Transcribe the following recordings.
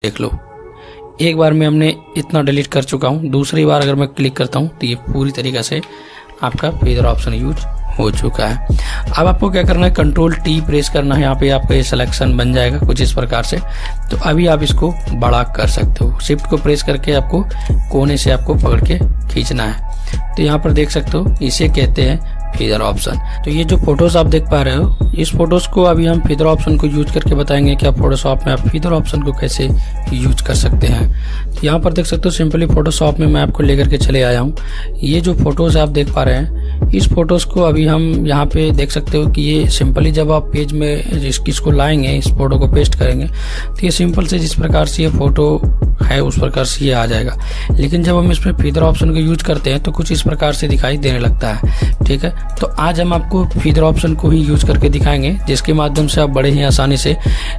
देख लो। एक बार में हमने इतना डिलीट कर चुका हूँ, दूसरी बार अगर मैं क्लिक करता हूँ तो ये पूरी तरीके से आपका फेदर ऑप्शन यूज हो चुका है। अब आपको क्या करना है, कंट्रोल टी प्रेस करना है। यहाँ पे आपका ये सिलेक्शन बन जाएगा कुछ इस प्रकार से। तो अभी आप इसको बड़ा कर सकते हो, शिफ्ट को प्रेस करके आपको कोने से आपको पकड़ के खींचना है। तो यहाँ पर देख सकते हो, इसे कहते हैं फेदर ऑप्शन। तो ये जो फोटोज आप देख पा रहे हो, इस फोटोज को अभी हम फेदर ऑप्शन को यूज करके बताएंगे कि आप फोटोशॉप में आप फेदर ऑप्शन को कैसे यूज कर सकते हैं। तो यहाँ पर देख सकते हो, सिंपली फोटोशॉप में मैं आपको लेकर के चले आया हूँ। ये जो फोटोज आप देख पा रहे हैं, इस फोटोज को अभी हम यहाँ पे देख सकते हो कि ये सिंपली जब आप पेज में इसको लाएंगे, इस फोटो को पेस्ट करेंगे, तो ये सिंपल से जिस प्रकार से ये फोटो है उस प्रकार से ये आ जाएगा। लेकिन जब हम इसमें फेदर ऑप्शन को यूज करते हैं तो कुछ इस प्रकार से दिखाई देने लगता है। ठीक है, तो आज हम आपको फेदर ऑप्शन को ही यूज करके दिखाएंगे, जिसके माध्यम से आप बड़े ही आसानी से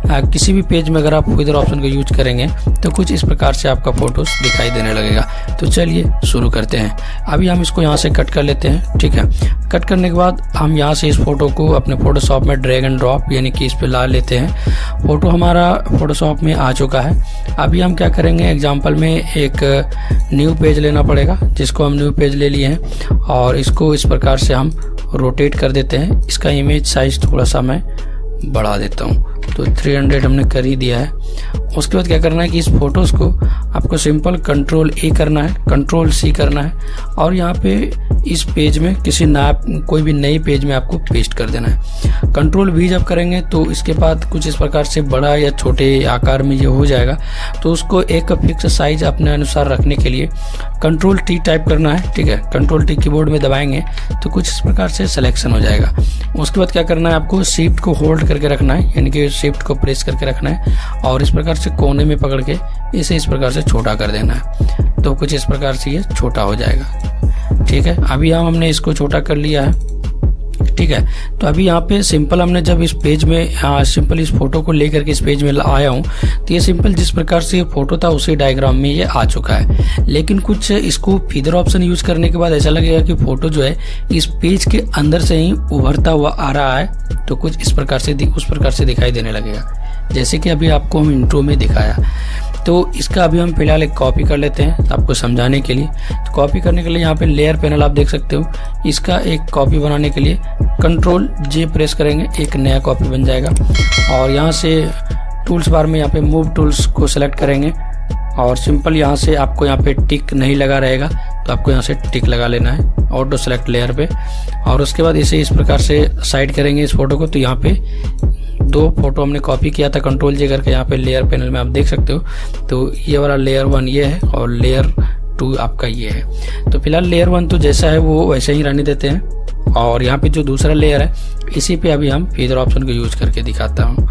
किसी भी पेज में अगर आप फेदर ऑप्शन को यूज करेंगे तो कुछ इस प्रकार से आपका फोटोज दिखाई देने लगेगा। तो चलिए शुरू करते हैं। अभी हम इसको यहाँ से कट कर लेते हैं। ठीक है, कट करने के बाद हम यहाँ से इस फोटो को अपने फोटोशॉप में ड्रैग एंड ड्रॉप यानी कि इस पे ला लेते हैं। फोटो हमारा फोटोशॉप में आ चुका है। अभी हम क्या करेंगे, एग्जाम्पल में एक न्यू पेज लेना पड़ेगा, जिसको हम न्यू पेज ले लिए हैं और इसको इस प्रकार से हम रोटेट कर देते हैं। इसका इमेज साइज थोड़ा सा मैं बढ़ा देता हूँ, तो 300 हमने कर ही दिया है। उसके बाद क्या करना है कि इस फोटोज को आपको सिंपल कंट्रोल ए करना है, कंट्रोल सी करना है और यहाँ पे इस पेज में कोई भी नई पेज में आपको पेस्ट कर देना है। कंट्रोल वी जब करेंगे तो इसके बाद कुछ इस प्रकार से बड़ा या छोटे आकार में ये हो जाएगा। तो उसको एक फिक्स साइज अपने अनुसार रखने के लिए कंट्रोल टी टाइप करना है। ठीक है, कंट्रोल टी कीबोर्ड में दबाएंगे तो कुछ इस प्रकार से सिलेक्शन हो जाएगा। उसके बाद क्या करना है, आपको शिफ्ट को होल्ड करके रखना है, यानी कि शिफ्ट को प्रेस करके रखना है और इस प्रकार से कोने में पकड़ के इसे इस प्रकार से छोटा कर देना है। तो कुछ इस प्रकार से ये छोटा हो जाएगा। ठीक है, अभी हमने इसको छोटा कर लिया है। ठीक है, तो अभी यहाँ पे सिंपल हमने जब इस पेज में सिंपल इस फोटो को लेकर के इस पेज में आया हूँ, तो ये सिंपल जिस प्रकार से ये फोटो था उसी डायग्राम में ये आ चुका है। लेकिन कुछ इसको फेदर ऑप्शन यूज करने के बाद ऐसा लगेगा कि फोटो जो है इस पेज के अंदर से ही उभरता हुआ आ रहा है। तो कुछ इस प्रकार से उस प्रकार से दिखाई देने लगेगा, जैसे कि अभी आपको हम इंट्रो में दिखाया। तो इसका अभी हम फिलहाल एक कॉपी कर लेते हैं आपको समझाने के लिए। तो कॉपी करने के लिए यहाँ पे लेयर पैनल आप देख सकते हो, इसका एक कॉपी बनाने के लिए कंट्रोल जे प्रेस करेंगे, एक नया कॉपी बन जाएगा। और यहाँ से टूल्स बार में यहाँ पे मूव टूल्स को सिलेक्ट करेंगे और सिंपल यहाँ से आपको यहाँ पे टिक नहीं लगा रहेगा तो आपको यहाँ से टिक लगा लेना है ऑटो सेलेक्ट लेयर पे। और उसके बाद इसे इस प्रकार से साइड करेंगे इस फोटो को। तो यहाँ पे दो फोटो हमने कॉपी किया था कंट्रोल जे करके, यहाँ पे लेयर पैनल में आप देख सकते हो। तो ये वाला लेयर 1 ये है और लेयर 2 आपका ये है। तो फिलहाल लेयर 1 तो जैसा है वो वैसे ही रहने देते हैं और यहाँ पे जो दूसरा लेयर है इसी पे अभी हम फेदर ऑप्शन को यूज करके दिखाता हूँ।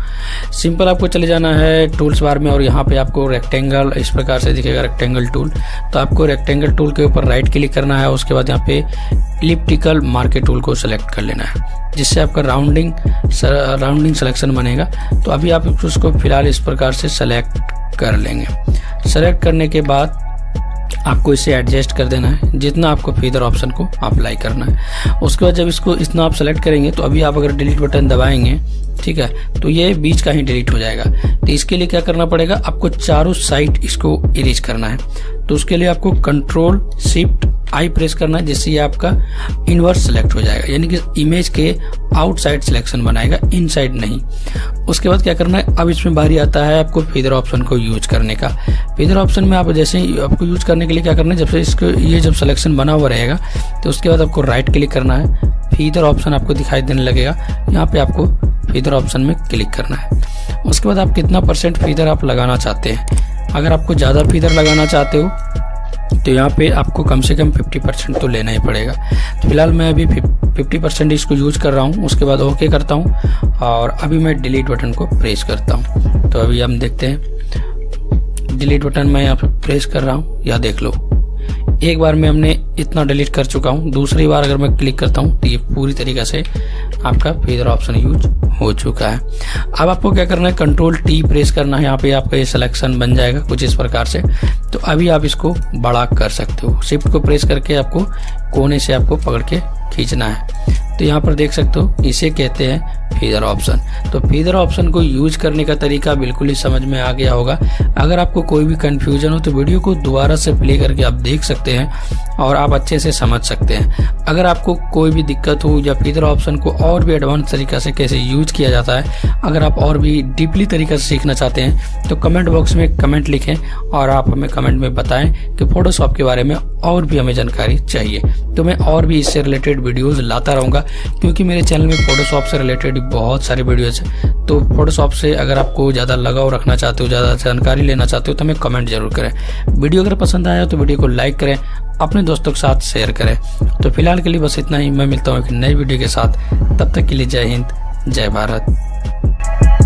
सिंपल आपको चले जाना है टूल्स बार में और यहाँ पे आपको रेक्टेंगल इस प्रकार से दिखेगा, रेक्टेंगल टूल। तो आपको रेक्टेंगल टूल के ऊपर राइट क्लिक करना है। उसके बाद यहाँ पे इलिप्टिकल मार्के टूल को सिलेक्ट कर लेना है, जिससे आपका राउंडिंग सिलेक्शन बनेगा। तो अभी आप उसको फिलहाल इस प्रकार से सेलेक्ट कर लेंगे। सेलेक्ट करने के बाद आपको इसे एडजस्ट कर देना है जितना आपको फेदर ऑप्शन को अप्लाई करना है। उसके बाद जब इसको इतना आप सेलेक्ट करेंगे तो अभी आप अगर डिलीट बटन दबाएंगे, ठीक है, तो ये बीच का ही डिलीट हो जाएगा। तो इसके लिए क्या करना पड़ेगा, आपको चारों साइड इसको इरेज करना है। तो उसके लिए आपको कंट्रोल शिफ्ट आई प्रेस करना है, जिससे ये आपका इनवर्स सेलेक्ट हो जाएगा, यानी कि इमेज के आउटसाइड सिलेक्शन बनाएगा, इनसाइड नहीं। उसके बाद क्या करना है, अब इसमें बारी आता है आपको फेदर ऑप्शन को यूज करने का। फेदर ऑप्शन में आप जैसे ही आपको यूज करने के लिए क्या करना है, जब से इसको ये जब सिलेक्शन बना हुआ रहेगा तो उसके बाद आपको राइट क्लिक करना है। फेदर ऑप्शन आपको दिखाई देने लगेगा, यहाँ पे आपको फेदर ऑप्शन में क्लिक करना है। उसके बाद आप कितना % फेदर आप लगाना चाहते हैं। अगर आपको ज्यादा फेदर लगाना चाहते हो तो यहाँ पे आपको कम से कम 50% तो लेना ही पड़ेगा। तो फिलहाल मैं अभी 50% इसको यूज कर रहा हूँ। उसके बाद ओके करता हूँ और अभी मैं डिलीट बटन को प्रेस करता हूँ। तो अभी हम देखते हैं, डिलीट बटन मैं यहाँ पे प्रेस कर रहा हूँ, यह देख लो। एक बार में हमने इतना डिलीट कर चुका हूँ, दूसरी बार अगर मैं क्लिक करता हूँ तो ये पूरी तरीके से आपका फेदर ऑप्शन यूज हो चुका है। अब आपको क्या करना है, कंट्रोल टी प्रेस करना है, यहाँ पे आपका ये सिलेक्शन बन जाएगा कुछ इस प्रकार से। तो अभी आप इसको बड़ा कर सकते हो, शिफ्ट को प्रेस करके आपको कोने से आपको पकड़ के खींचना है। तो यहाँ पर देख सकते हो इसे कहते हैं फीदर ऑप्शन। तो फीदर ऑप्शन को यूज करने का तरीका बिल्कुल ही समझ में आ गया होगा। अगर आपको कोई भी कंफ्यूजन हो तो वीडियो को दोबारा से प्ले करके आप देख सकते हैं और आप अच्छे से समझ सकते हैं। अगर आपको कोई भी दिक्कत हो या फीदर ऑप्शन को और भी एडवांस तरीका से कैसे यूज किया जाता है, अगर आप और भी डीपली तरीका से सीखना चाहते हैं तो कमेंट बॉक्स में कमेंट लिखें और आप हमें कमेंट में बताएं कि फोटोशॉप के बारे में और भी हमें जानकारी चाहिए। तो मैं और भी इससे रिलेटेड वीडियोस लाता रहूंगा, क्योंकि मेरे चैनल में फोटोशॉप से रिलेटेड बहुत सारे वीडियोस हैं। तो फोटोशॉप से अगर आपको ज़्यादा लगाव रखना चाहते हो, ज़्यादा जानकारी लेना चाहते हो तो हमें कमेंट जरूर करें। वीडियो अगर पसंद आया तो वीडियो को लाइक करें, अपने दोस्तों के साथ शेयर करें। तो फिलहाल के लिए बस इतना ही। मैं मिलता हूँ एक नई वीडियो के साथ, तब तक के लिए जय हिंद, जय भारत।